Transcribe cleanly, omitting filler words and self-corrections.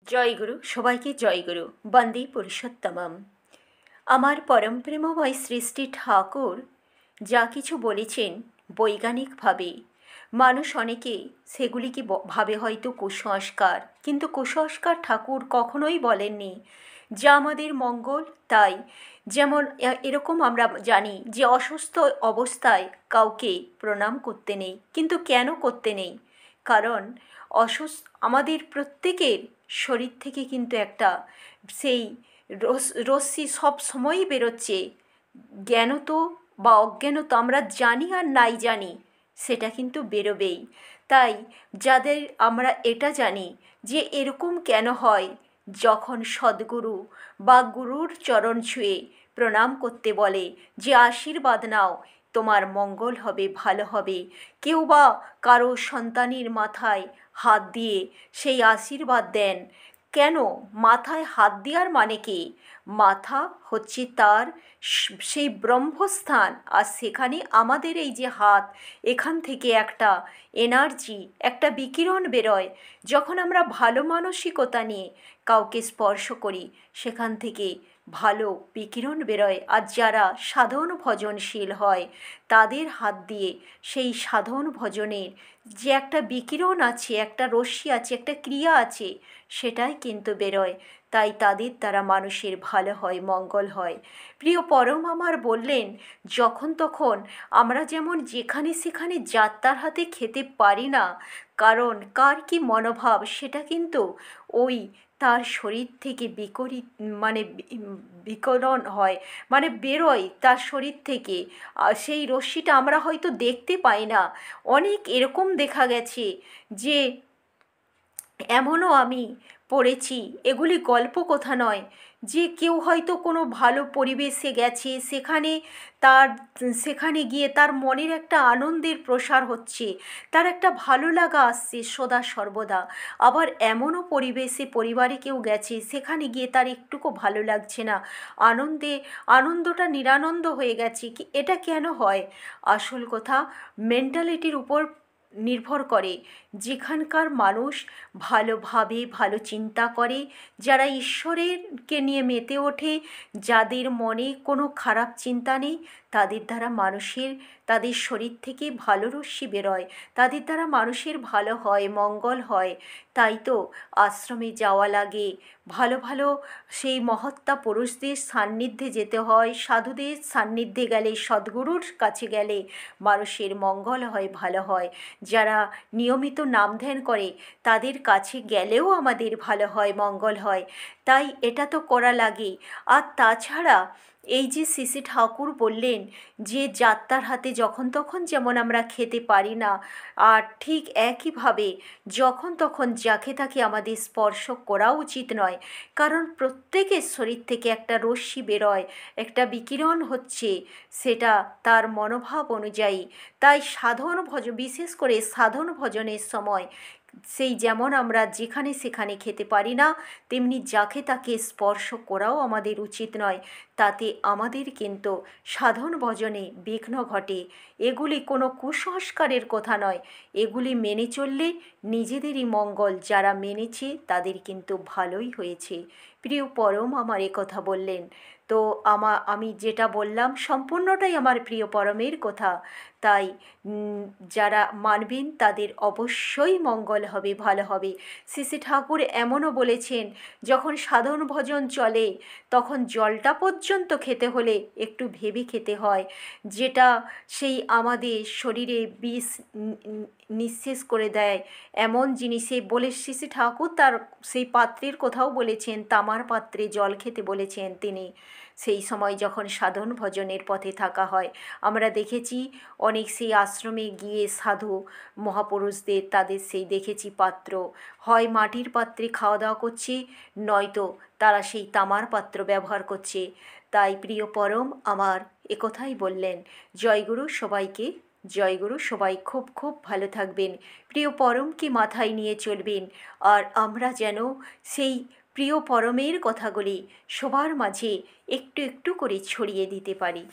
জয়গুরু, সবাইকে জয়গুরু। বন্দে পুরুষোত্তমম। আমার পরম প্রেমময় সৃষ্টি ঠাকুর যা কিছু বলেছেন বৈজ্ঞানিকভাবে, মানুষ অনেকে সেগুলিকে ভাবে হয়তো কুসংস্কার, কিন্তু কুসংস্কার ঠাকুর কখনোই বলেননি, যা আমাদের মঙ্গল। তাই যেমন এরকম আমরা জানি যে অসুস্থ অবস্থায় কাউকে প্রণাম করতে নেই, কিন্তু কেন করতে নেই? কারণ আমাদের প্রত্যেকের শরীর থেকে কিন্তু একটা সেই রশ্মি সব সময়ই বেরোচ্ছে, জ্ঞানত বা অজ্ঞানত, আমরা জানি আর নাই জানি, সেটা কিন্তু বেরোবেই। তাই যাদের আমরা এটা জানি যে এরকম কেন হয়, যখন সদ্গুরু বা গুরুর চরণ ছুঁয়ে প্রণাম করতে বলে যে আশীর্বাদ নাও, তোমার মঙ্গল হবে, ভালো হবে, কেউ বা কারো সন্তানের মাথায় হাত দিয়ে সেই আশীর্বাদ দেন, কেন? মাথায় হাত দেওয়ার মানে কি? মাথা হচ্ছে তার সেই ব্রহ্মস্থান, আর সেখানে আমাদের এই যে হাত, এখান থেকে একটা এনার্জি, একটা বিকিরণ বেরোয়। যখন আমরা ভালো মানসিকতা নিয়ে কাউকে স্পর্শ করি, সেখান থেকে ভালো বিকিরণ বেরোয়। আর যারা সাধন ভজনশীল হয়, তাদের হাত দিয়ে সেই সাধন ভজনের যে একটা বিকিরণ আছে, একটা রশ্মি আছে, একটা ক্রিয়া আছে, সেটাই কিন্তু বেরোয়। তাই তাদের দ্বারা মানুষের ভালো হয়, মঙ্গল হয়। প্রিয় পরম আমার বললেন, যখন তখন আমরা যেমন যেখানে সেখানে যাত্রার হাতে খেতে পারি না, কারণ কার কি মনোভাব সেটা কিন্তু ওই তার শরীর থেকে বিকরণ হয়, মানে বেরোয় তার শরীর থেকে। সেই রশ্মিটা আমরা হয়তো দেখতে পাই না। অনেক এরকম দেখা গেছে যে এমনও আমি পড়েছি, এগুলি গল্প কথা নয়, যে কেউ হয়তো কোনো ভালো পরিবেশে গেছে, সেখানে গিয়ে তার মনের একটা আনন্দের প্রসার হচ্ছে, তার একটা ভালো লাগা আসছে সদা সর্বদা। আবার এমনও পরিবারে কেউ গেছে, সেখানে গিয়ে তার একটুকু ভালো লাগছে না, আনন্দটা নিরানন্দ হয়ে গেছে। কি এটা কেন হয়? আসল কথা মেন্টালিটির উপর নির্ভর করে। যেখানকার মানুষ ভালোভাবে ভালো চিন্তা করে, যারা ঈশ্বরেরকে নিয়ে মেতে ওঠে, যাদের মনে কোনো খারাপ চিন্তা নেই, তাদের দ্বারা তাদের শরীর থেকে ভালো রশ্মি বেরোয়, তাদের দ্বারা মানুষের ভালো হয়, মঙ্গল হয়। তাই তো আশ্রমে যাওয়া লাগে, ভালো ভালো সেই মহাত্মা পুরুষদের সান্নিধ্যে যেতে হয়, সাধুদের সান্নিধ্যে গেলে, সদ্গুরুর কাছে গেলে মানুষের মঙ্গল হয়, ভালো হয়। যারা নিয়মিত নাম ধ্যান করে, তাদের কাছে গেলেও আমাদের ভালো হয়, মঙ্গল হয়। তাই এটা তো করা লাগে। আর তাছাড়া এই যে শ্রী ঠাকুর বললেন যে যাত্রার হাতে যখন তখন যেমন আমরা খেতে পারি না, আর ঠিক একইভাবে যখন তখন যাকে তাকে আমাদের স্পর্শ করা উচিত নয়। কারণ প্রত্যেকের শরীর থেকে একটা রশ্মি বেরোয়, একটা বিকিরণ হচ্ছে, সেটা তার মনোভাব অনুযায়ী। তাই বিশেষ করে সাধন ভজনের সময় সেই যেমন আমরা যেখানে সেখানে খেতে পারি না, তেমনি যাকে তাকে স্পর্শ করাও আমাদের উচিত নয়। তাতে আমাদের কিন্তু সাধন ভজনে বিঘ্ন ঘটে। এগুলি কোনো কুসংস্কারের কথা নয়, এগুলি মেনে চললে নিজেদেরই মঙ্গল। যারা মেনেছে তাদের কিন্তু ভালোই হয়েছে। প্রিয় পরম আমার কথা বললেন, তো আমি যেটা বললাম সম্পূর্ণটাই আমার প্রিয় পরমের কথা। তাই যারা মানবেন তাদের অবশ্যই মঙ্গল হবে, ভালো হবে। শ্রী ঠাকুর এমনও বলেছেন, যখন সাধন ভজন চলে, তখন জলটা পর্যন্ত খেতে হলে একটু ভেবে খেতে হয়, যেটা সেই আমাদের শরীরে বিষ নিঃশেষ করে দেয় এমন জিনিসে বলে শ্রী ঠাকুর তার সেই পাত্রের কথাও বলেছেন, তামার পাত্রে জল খেতে বলেছেন তিনি। সেই সময় যখন সাধন ভজনের পথে থাকা হয়, আমরা দেখেছি অনেক সেই আশ্রমে গিয়ে সাধু মহাপুরুষদের, তাদের সেই দেখেছি পাত্র হয় মাটির পাত্রে খাওয়া দাওয়া করছে, নয়তো তারা সেই তামার পাত্র ব্যবহার করছে। তাই প্রিয় পরম আমার একথাই বললেন। জয়গুরু সবাইকে, জয়গুরু। সবাই খুব খুব ভালো থাকবেন, প্রিয় পরমকে মাথায় নিয়ে চলবেন, আর আমরা যেন সেই প্রিয় পরমের কথাগুলি সবার মাঝে একটু একটু করে ছড়িয়ে দিতে পারি।